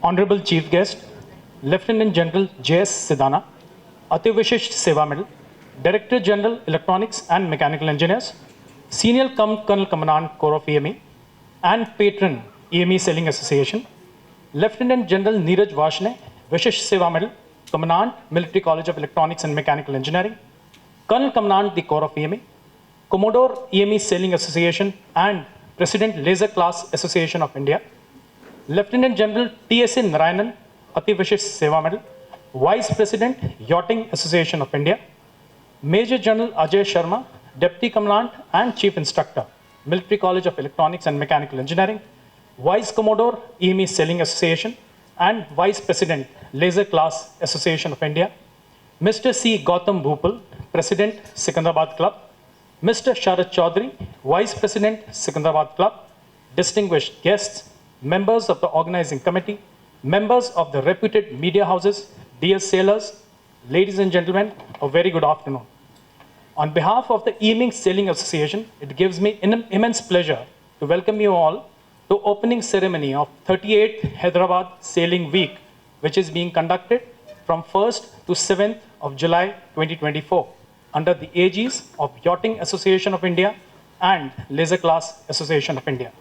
Honorable Chief Guest, Lieutenant General J.S. Sidana, Ati Vishisht Seva Medal, Director General Electronics and Mechanical Engineers, Senior Colonel Commandant Corps of EME, and Patron EME Selling Association, Lieutenant General Neeraj Vashne, Vishisht Seva Medal, Commandant Military College of Electronics and Mechanical Engineering, Colonel Commandant the Corps of EME, Commodore EME Sailing Association and President Laser Class Association of India, Lieutenant General T.S.A. Narayanan, Ati Vishisht Seva Medal, Vice President, Yachting Association of India, Major General Ajay Sharma, Deputy Commandant and Chief Instructor, Military College of Electronics and Mechanical Engineering, Vice Commodore, EME Sailing Association, and Vice President, Laser Class Association of India, Mr. C. Gautam Bhupal, President, Secunderabad Club, Mr. Sharad Chaudhary, Vice President, Secunderabad Club, distinguished guests, members of the organizing committee, members of the reputed media houses, dear sailors, ladies and gentlemen, a very good afternoon. On behalf of the EME Sailing Association, it gives me immense pleasure to welcome you all to opening ceremony of 38th Hyderabad Sailing Week, which is being conducted from 1st to 7th of July 2024 under the aegis of Yachting Association of India and Laser Class Association of India.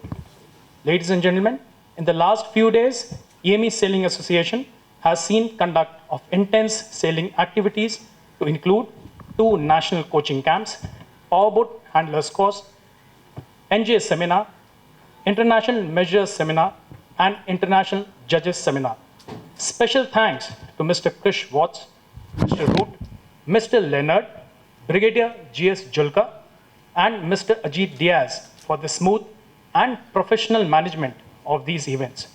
Ladies and gentlemen, in the last few days, EME Sailing Association has seen conduct of intense sailing activities to include 2 national coaching camps, powerboat handlers course, NGS seminar, international measures seminar, and international judges seminar. Special thanks to Mr. Krish Watts, Mr. Root, Mr. Leonard, Brigadier G.S. Julka, and Mr. Ajit Diaz for the smooth and professional management of these events.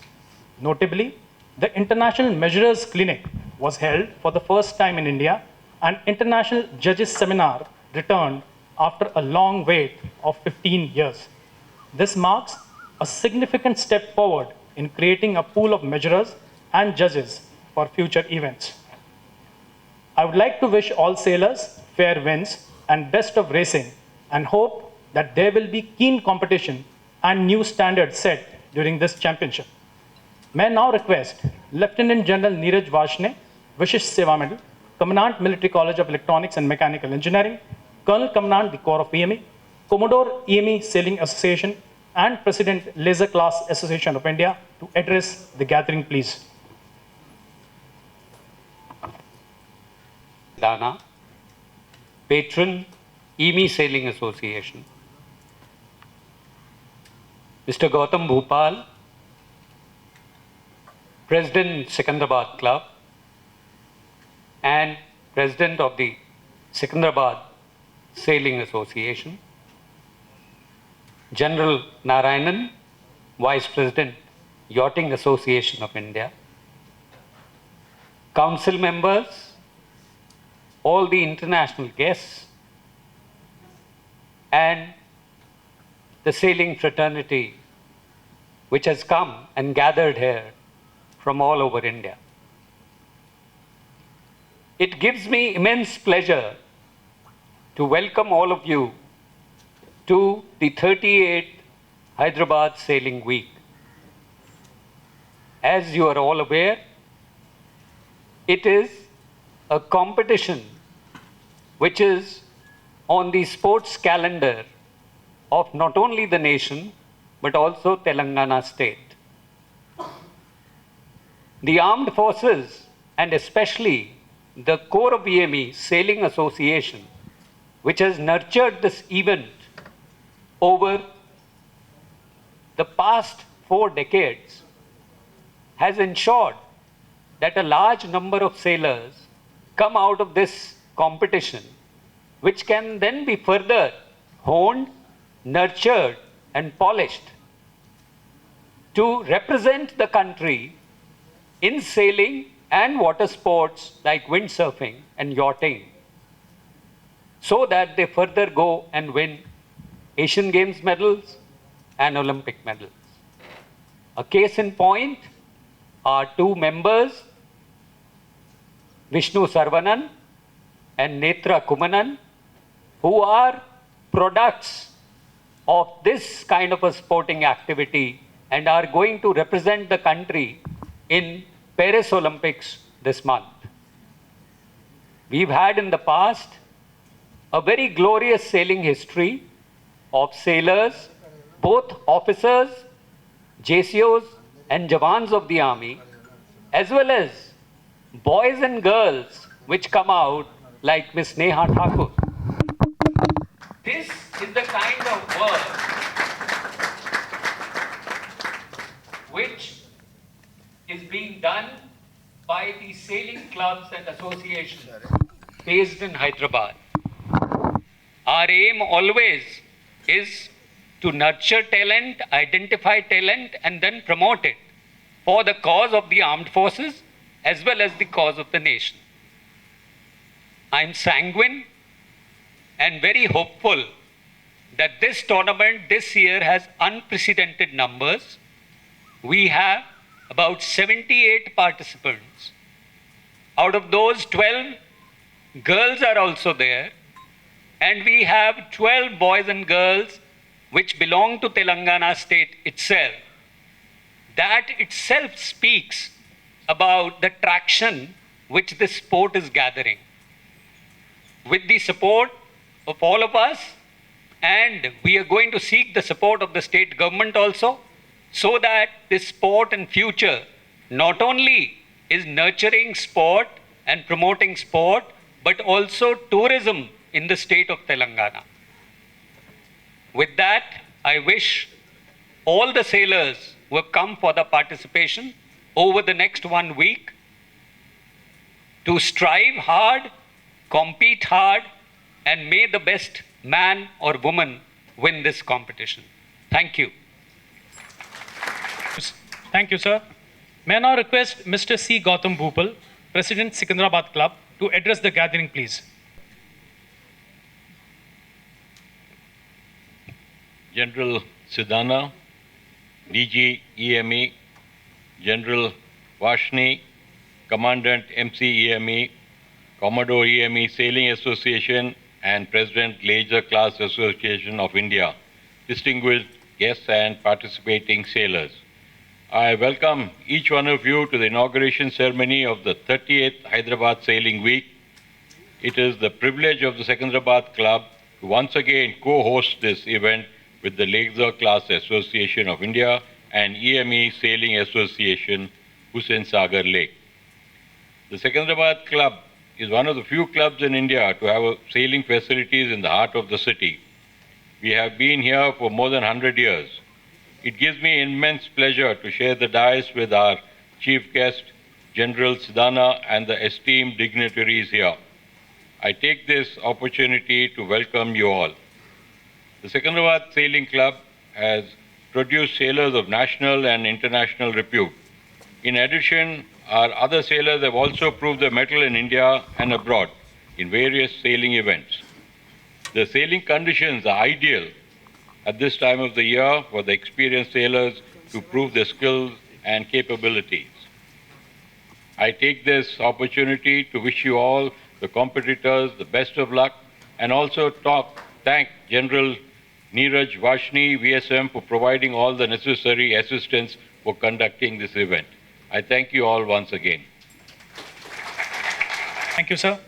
Notably, the International Measurers Clinic was held for the first time in India, and International Judges Seminar returned after a long wait of 15 years. This marks a significant step forward in creating a pool of measurers and judges for future events. I would like to wish all sailors fair winds and best of racing, and hope that there will be keen competition and new standards set during this championship. May I now request Lieutenant General Neeraj Vashne, Vishisht Seva Medal, Commandant Military College of Electronics and Mechanical Engineering, Colonel Commandant the Corps of EME, Commodore EME Sailing Association, and President Laser Class Association of India to address the gathering, please. Dana, Patron EME Sailing Association, Mr. Gautam Bhupal, President Secunderabad Club and President of the Secunderabad Sailing Association, General Narayanan, Vice President, Yachting Association of India, Council members, all the international guests, and the sailing fraternity which has come and gathered here from all over India. It gives me immense pleasure to welcome all of you to the 38th Hyderabad Sailing Week. As you are all aware, it is a competition which is on the sports calendar of not only the nation but also Telangana state. The armed forces, and especially the Corps of EME Sailing Association, which has nurtured this event over the past 4 decades, has ensured that a large number of sailors come out of this competition, which can then be further honed, nurtured, and polished to represent the country in sailing and water sports like windsurfing and yachting, so that they further go and win Asian Games medals and Olympic medals. A case in point are 2 members, Vishnu Sarvanan and Netra Kumanan, who are products of this kind of a sporting activity and are going to represent the country in Paris Olympics this month. We've had in the past a very glorious sailing history of sailors, both officers, JCOs, and Jawans of the army, as well as boys and girls which come out like Miss Neha Thakur. This is the kind of work which is being done by the sailing clubs and associations based in Hyderabad. Our aim always is to nurture talent, identify talent, and then promote it for the cause of the armed forces as well as the cause of the nation. I'm sanguine and very hopeful that this tournament this year has unprecedented numbers. We have about 78 participants. Out of those, 12 girls are also there, and we have 12 boys and girls which belong to Telangana state itself. That itself speaks about the traction which this sport is gathering. With the support of all of us, and we are going to seek the support of the state government also, so that this sport in future not only is nurturing sport and promoting sport, but also tourism in the state of Telangana. With that, I wish all the sailors who have come for the participation over the next 1 week to strive hard, compete hard, and may the best man or woman win this competition. Thank you. Thank you, sir. May I now request Mr. C. Gautam Bhupal, President, Secunderabad Club, to address the gathering, please. General Sidana, DG EME, General Vashni, Commandant MC EME, Commodore EME Sailing Association, and President Leisure Class Association of India, distinguished guests and participating sailors. I welcome each one of you to the inauguration ceremony of the 38th Hyderabad Sailing Week. It is the privilege of the Secunderabad Club to once again co-host this event with the Leisure Class Association of India and EME Sailing Association, Hussain Sagar Lake. The Secunderabad Club is one of the few clubs in India to have sailing facilities in the heart of the city. We have been here for more than 100 years. It gives me immense pleasure to share the dais with our chief guest, General Sidana, and the esteemed dignitaries here. I take this opportunity to welcome you all. The Secunderabad Sailing Club has produced sailors of national and international repute. In addition, our other sailors have also proved their mettle in India and abroad in various sailing events. The sailing conditions are ideal at this time of the year for the experienced sailors to prove their skills and capabilities. I take this opportunity to wish you all, the competitors, the best of luck, and also thank General Neeraj Vashni, VSM, for providing all the necessary assistance for conducting this event. I thank you all once again. Thank you, sir.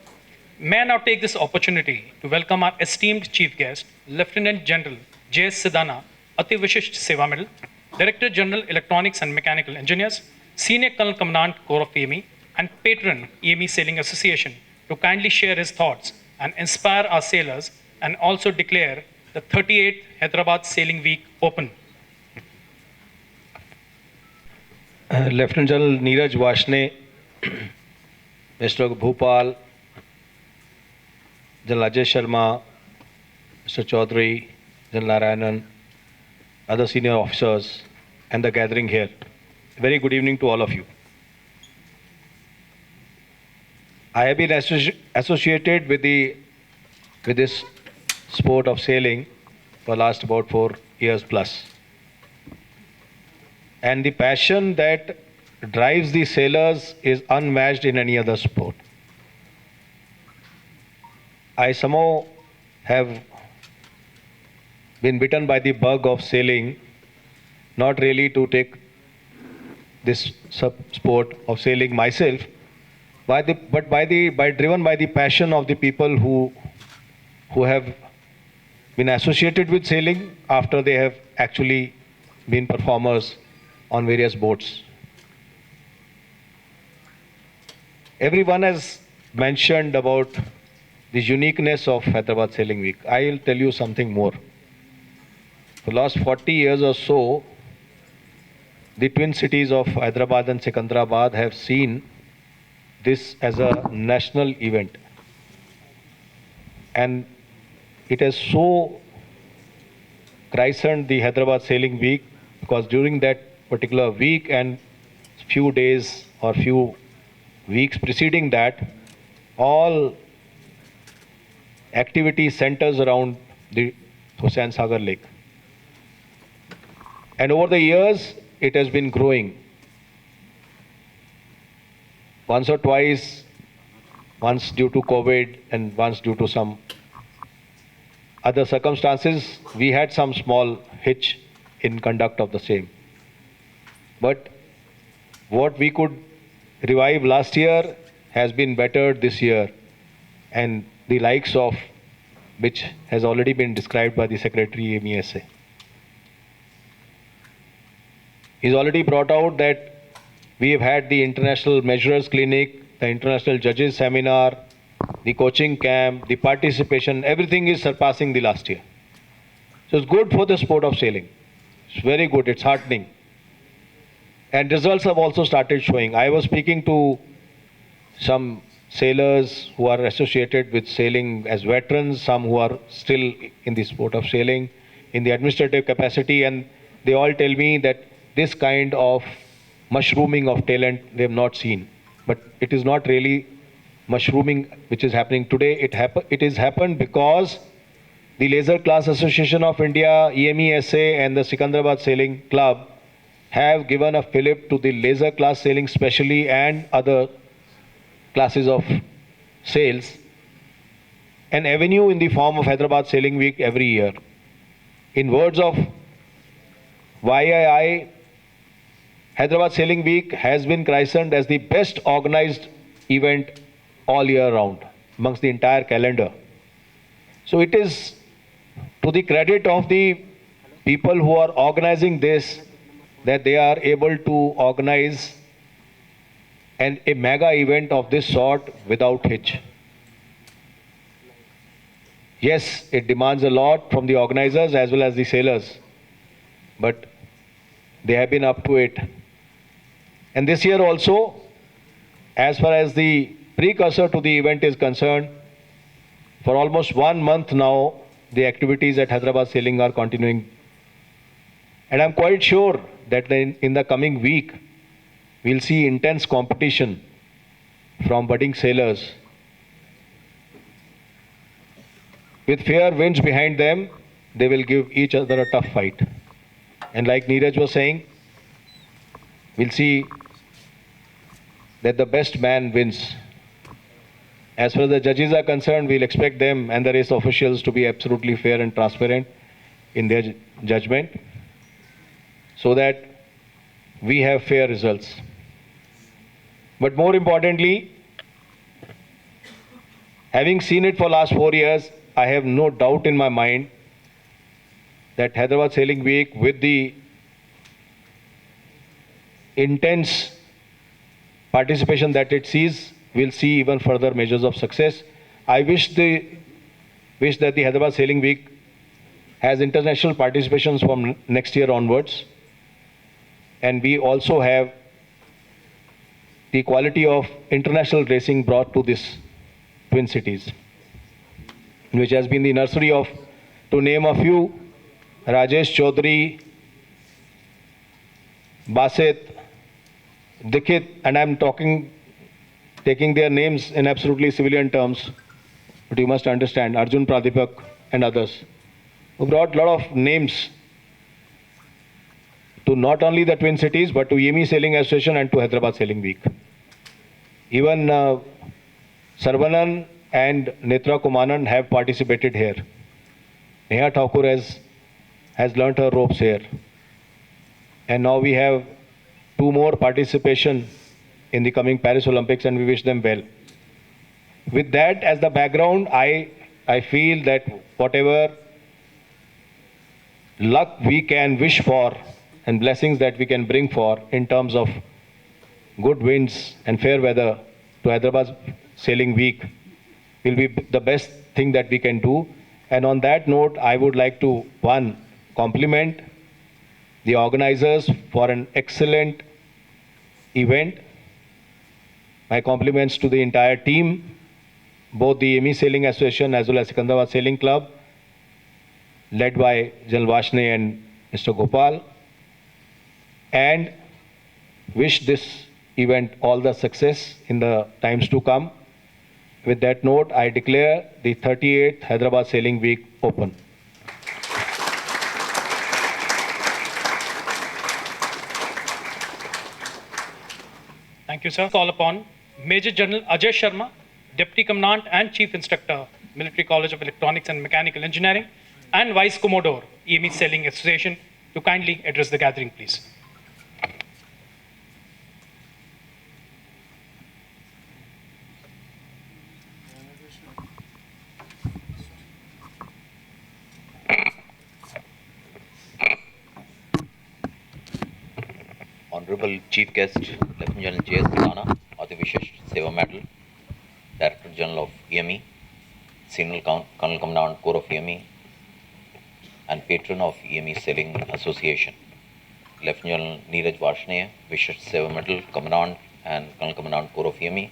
May I now take this opportunity to welcome our esteemed chief guest, Lieutenant General J.S. Sidana, Ati Vishisht Seva Medal, Director General Electronics and Mechanical Engineers, Senior Colonel Commandant Corps of EME, and Patron EME Sailing Association, to kindly share his thoughts and inspire our sailors, and also declare the 38th Hyderabad Sailing Week open. Lieutenant General Neeraj Vashne, Mr. Bhupal, General Ajay Sharma, Mr. Chaudhary, General Narayanan, other senior officers, and the gathering here. Very good evening to all of you. I have been associated with this sport of sailing for last about 4 years plus. And the passion that drives the sailors is unmatched in any other sport. I somehow have been bitten by the bug of sailing, not really to take this sport of sailing myself, but driven by the passion of the people who have been associated with sailing after they have actually been performers on various boats. Everyone has mentioned about the uniqueness of Hyderabad Sailing Week. I will tell you something more. For the last 40 years or so, the twin cities of Hyderabad and Secunderabad have seen this as a national event. And it has so christened the Hyderabad Sailing Week because during that particular week and few days or few weeks preceding that, all activity centers around the Hussain Sagar Lake. And over the years, it has been growing. Once or twice, once due to COVID and once due to some other circumstances, we had some small hitch in conduct of the same. But what we could revive last year has been bettered this year, and the likes of which has already been described by the Secretary MESA. He's already brought out that we have had the International Measurers Clinic, the International Judges Seminar, the coaching camp, the participation, everything is surpassing the last year. So it's good for the sport of sailing. It's very good, it's heartening. And results have also started showing. I was speaking to some sailors who are associated with sailing as veterans, some who are still in the sport of sailing, in the administrative capacity, and they all tell me that this kind of mushrooming of talent they have not seen. But it is not really mushrooming which is happening today. It is happened because the Laser Class Association of India, EMESA, and the Secunderabad Sailing Club have given a fillip to the laser class sailing specially and other classes of sails, an avenue in the form of Hyderabad Sailing Week every year. In words of YAI, Hyderabad Sailing Week has been christened as the best organized event all year round amongst the entire calendar. So it is to the credit of the people who are organizing this that they are able to organize a mega event of this sort without hitch. Yes, it demands a lot from the organizers as well as the sailors, but they have been up to it. And this year also, as far as the precursor to the event is concerned, for almost 1 month now, the activities at Hyderabad Sailing are continuing. And I'm quite sure that in the coming week, we'll see intense competition from budding sailors. With fair winds behind them, they will give each other a tough fight. And like Neeraj was saying, we'll see that the best man wins. As far as the judges are concerned, we'll expect them and the race officials to be absolutely fair and transparent in their judgment so that we have fair results. But more importantly, having seen it for last 4 years, I have no doubt in my mind that Hyderabad Sailing Week, with the intense participation that it sees, will see even further measures of success. I wish that the Hyderabad Sailing Week has international participations from next year onwards, and we also have the quality of international racing brought to this twin cities, which has been the nursery of, to name a few, Rajesh Chaudhary, Basit, Dikit, and I'm taking their names in absolutely civilian terms, but you must understand, Arjun Pradipak and others, who brought a lot of names to not only the twin cities, but to YAI Sailing Association and to Hyderabad Sailing Week. Even Sarvanan and Netra Kumanan have participated here. Neha Thakur has learnt her ropes here. And now we have two more participation in the coming Paris Olympics, and we wish them well. With that as the background, I feel that whatever luck we can wish for and blessings that we can bring for in terms of good winds and fair weather to Hyderabad sailing week will be the best thing that we can do. And on that note, I would like to, one, compliment the organizers for an excellent event. My compliments to the entire team, both the EME Sailing Association as well as Secunderabad Sailing Club, led by General Vashne and Mr. Gopal, and wish this event all the success in the times to come. With that note, I declare the 38th Hyderabad Sailing Week open. Thank you, sir. Call upon Major General Ajay Sharma, Deputy Commandant and Chief Instructor, Military College of Electronics and Mechanical Engineering, and Vice Commodore, EME Sailing Association, to kindly address the gathering, please. Honorable Chief Guest, Lieutenant General J.S. Sidana, Ati Vishesh Seva Medal, Director General of EME, Senior Colonel Commandant Corps of EME, and Patron of EME Sailing Association, Lieutenant General Neeraj Varshney, Vishesh Seva Medal, Commandant and Colonel Commandant Corps of EME,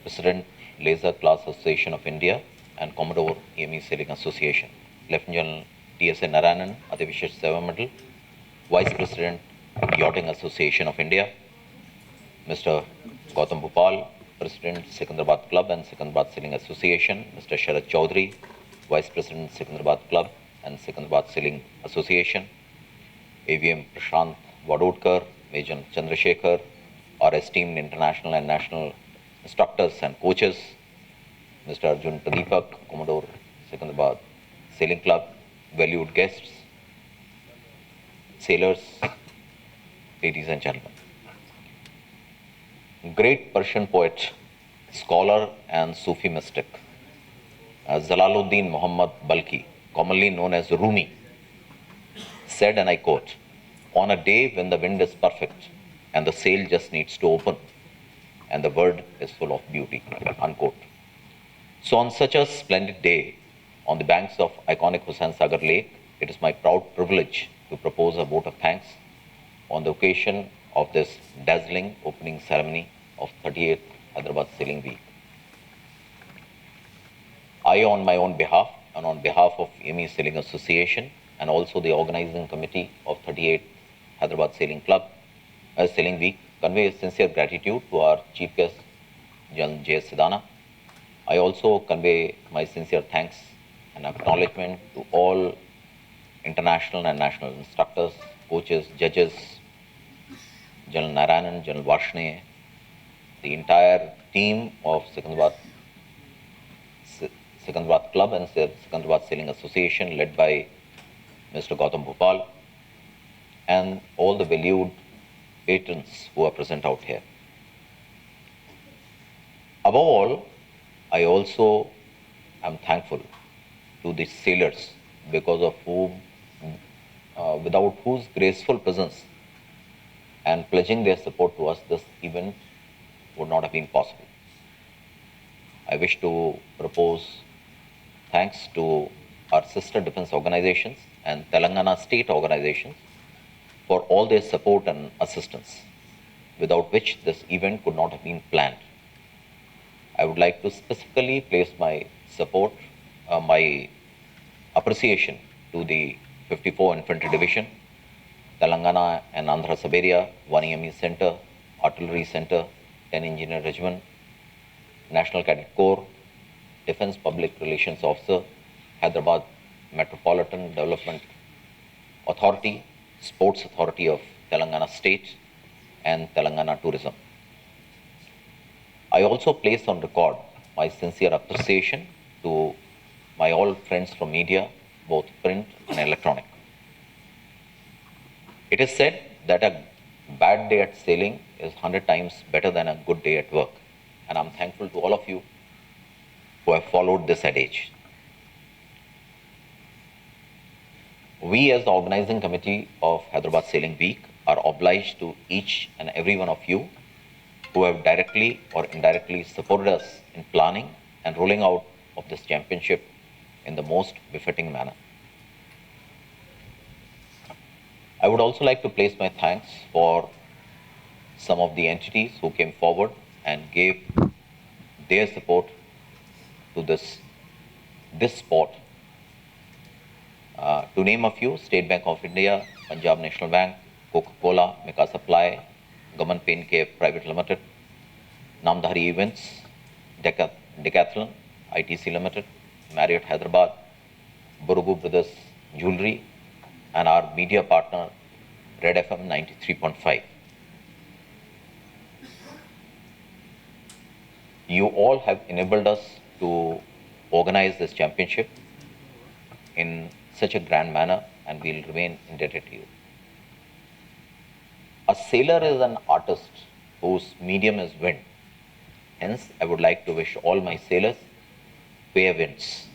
President Laser Class Association of India, and Commodore EME Sailing Association, Lieutenant General T.S.A. Narayanan, Ati Vishesh Seva Medal, Vice President Yachting Association of India, Mr. Gautam Bhupal, President Secunderabad Club and Secunderabad Sailing Association, Mr. Sharad Chaudhary, Vice President Secunderabad Club and Secunderabad Sailing Association, AVM Prashant Vadodkar, Major Chandrasekhar, our esteemed international and national instructors and coaches, Mr. Arjun Pradeepak, Commodore Secunderabad Sailing Club, valued guests, sailors, ladies and gentlemen. Great Persian poet, scholar and Sufi mystic, Jalaluddin Muhammad Balkhi, commonly known as Rumi, said, and I quote, "On a day when the wind is perfect and the sail just needs to open and the word is full of beauty," unquote. So on such a splendid day, on the banks of iconic Hussain Sagar Lake, it is my proud privilege to propose a vote of thanks on the occasion of this dazzling opening ceremony of 38th Hyderabad Sailing Week. I, on my own behalf and on behalf of EME Sailing Association and also the organizing committee of 38th Hyderabad Sailing Club, Sailing Week, convey sincere gratitude to our Chief Guest, General J.S. Sidana. I also convey my sincere thanks and acknowledgement to all international and national instructors, coaches, judges, General Narayanan, General Varshney, the entire team of Secunderabad Club and Secunderabad Sailing Association led by Mr. Gautam Bhupal, and all the valued patrons who are present out here. Above all, I also am thankful to the sailors because of whom, without whose graceful presence and pledging their support to us, this event would not have been possible. I wish to propose thanks to our sister defense organizations and Telangana state organizations for all their support and assistance, without which this event could not have been planned. I would like to specifically place my support, my appreciation to the 54 Infantry Division, Telangana and Andhra Sub-Area, 1 EME Center, Artillery Center, 10 Engineer Regiment, National Cadet Corps, Defense Public Relations Officer, Hyderabad Metropolitan Development Authority, Sports Authority of Telangana State, and Telangana Tourism. I also place on record my sincere appreciation to my all friends from media, both print and electronic. It is said that a bad day at sailing is 100 times better than a good day at work. And I'm thankful to all of you who have followed this adage. We, as the organizing committee of Hyderabad Sailing Week, are obliged to each and every one of you who have directly or indirectly supported us in planning and rolling out of this championship in the most befitting manner. I would also like to place my thanks for some of the entities who came forward and gave their support to this sport. To name a few, State Bank of India, Punjab National Bank, Coca-Cola, Mika Supply, Gaman Pain Care Private Limited, Namdhari Events, Decathlon, ITC Limited, Marriott Hyderabad, Burugu Brothers Jewelry, and our media partner, Red FM 93.5. You all have enabled us to organize this championship in such a grand manner, and we'll remain indebted to you. A sailor is an artist whose medium is wind. Hence, I would like to wish all my sailors fair winds,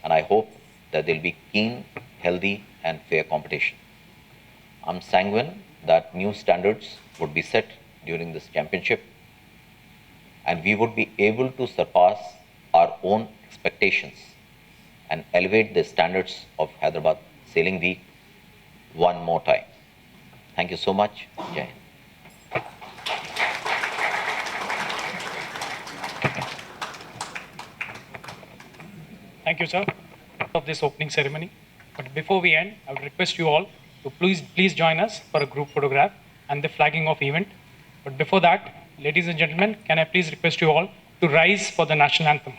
and I hope that there'll be keen, healthy, and fair competition. I'm sanguine that new standards would be set during this championship, and we would be able to surpass our own expectations and elevate the standards of Hyderabad Sailing Week one more time. Thank you so much. Jai Hind. Thank you, sir, of this opening ceremony. But before we end, I would request you all to please join us for a group photograph and the flagging of event. But before that, ladies and gentlemen, can I please request you all to rise for the national anthem?